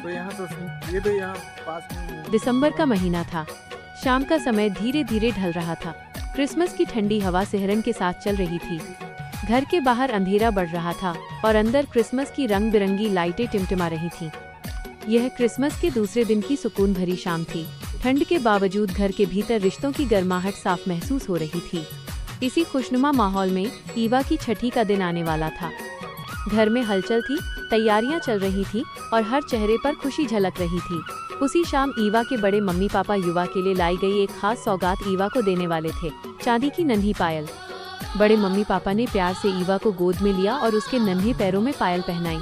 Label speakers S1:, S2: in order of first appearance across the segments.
S1: तो यहाँ तो ये तो यहाँ पास में।
S2: दिसंबर का महीना था। शाम का समय धीरे धीरे ढल रहा था। क्रिसमस की ठंडी हवा सिहरन के साथ चल रही थी। घर के बाहर अंधेरा बढ़ रहा था और अंदर क्रिसमस की रंग बिरंगी लाइटें टिमटिमा रही थीं। यह क्रिसमस के दूसरे दिन की सुकून भरी शाम थी। ठंड के बावजूद घर के भीतर रिश्तों की गर्माहट साफ महसूस हो रही थी। इसी खुशनुमा माहौल में ईवा की छठी का दिन आने वाला था। घर में हलचल थी, तैयारियां चल रही थी और हर चेहरे पर खुशी झलक रही थी। उसी शाम ईवा के बड़े मम्मी पापा युवा के लिए लाई गई एक खास सौगात ईवा को देने वाले थे, चांदी की नन्ही पायल। बड़े मम्मी पापा ने प्यार से ईवा को गोद में लिया और उसके नन्हे पैरों में पायल पहनाई।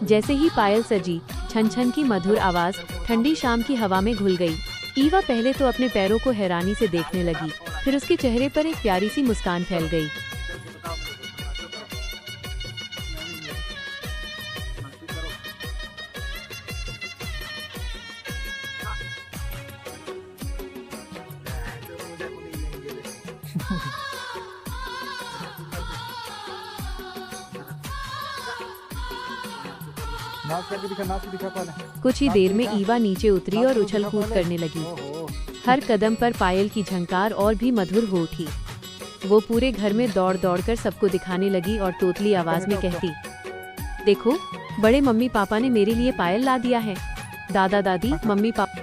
S2: जैसे ही पायल सजी, छन छन की मधुर आवाज ठंडी शाम की हवा में घुल गई। ईवा पहले तो अपने पैरों को हैरानी से देखने लगी, फिर उसके चेहरे पर एक प्यारी सी मुस्कान फैल गई।
S1: नाच दिखा पहले।
S2: कुछ ही देर में ईवा नीचे उतरी और उछल कूद करने लगी। हर कदम पर पायल की झंकार और भी मधुर हो उठी। वो पूरे घर में दौड़ दौड़ कर सबको दिखाने लगी और तोतली आवाज में कहती, देखो, बड़े मम्मी पापा ने मेरे लिए पायल ला दिया है। दादा दादी, मम्मी पापा,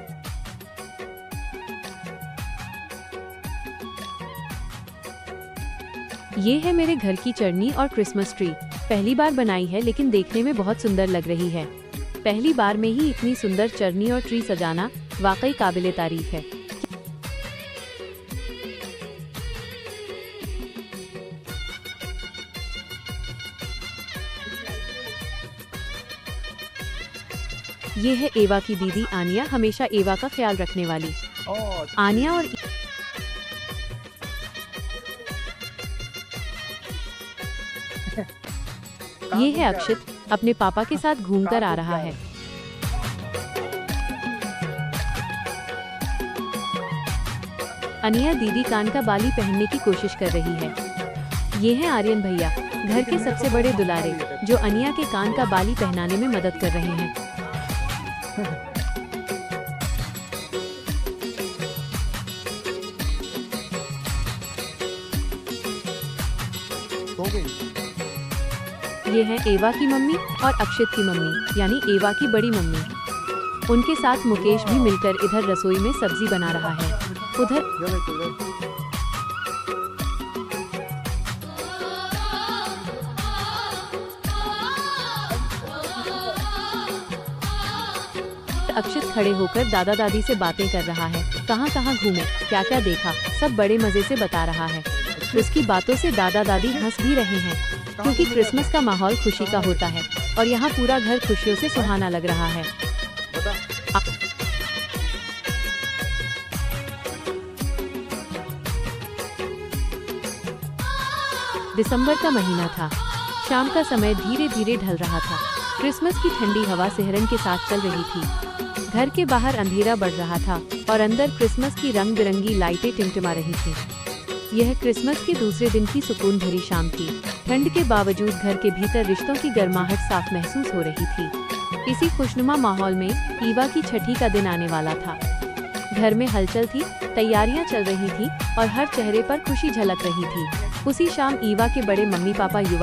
S2: ये है मेरे घर की चटनी और क्रिसमस ट्री। पहली बार बनाई है लेकिन देखने में बहुत सुंदर लग रही है। पहली बार में ही इतनी सुंदर चटनी और ट्री सजाना वाकई काबिले तारीफ है। ये है एवा की दीदी आनिया, हमेशा एवा का ख्याल रखने वाली। आनिया और ये है अक्षित, अपने पापा के साथ घूमकर आ रहा है। अनिया दीदी कान का बाली पहनने की कोशिश कर रही है। ये है आर्यन भैया, घर के सबसे बड़े दुलारे, जो अनिया के कान का बाली पहनाने में मदद कर रहे हैं। ये है एवा की मम्मी और अक्षित की मम्मी, यानी एवा की बड़ी मम्मी। उनके साथ मुकेश भी मिलकर इधर रसोई में सब्जी बना रहा है। उधर अक्षित खड़े होकर दादा दादी से बातें कर रहा है। कहाँ कहाँ घूमे, क्या क्या देखा, सब बड़े मजे से बता रहा है। उसकी बातों से दादा दादी हंस भी रहे हैं, क्योंकि क्रिसमस का माहौल खुशी का होता है और यहाँ पूरा घर खुशियों से सुहाना लग रहा है। दिसंबर का महीना था। शाम का समय धीरे धीरे ढल रहा था। क्रिसमस की ठंडी हवा सिहरन के साथ चल रही थी। घर के बाहर अंधेरा बढ़ रहा था और अंदर क्रिसमस की रंग बिरंगी लाइटें टिमटिमा रही थीं। यह क्रिसमस के दूसरे दिन की सुकून भरी शाम थी। ठंड के बावजूद घर के भीतर रिश्तों की गर्माहट साफ महसूस हो रही थी। इसी खुशनुमा माहौल में ईवा की छठी का दिन आने वाला था। घर में हलचल थी, तैयारियां चल रही थी और हर चेहरे पर खुशी झलक रही थी। उसी शाम ईवा के बड़े मम्मी पापा युवा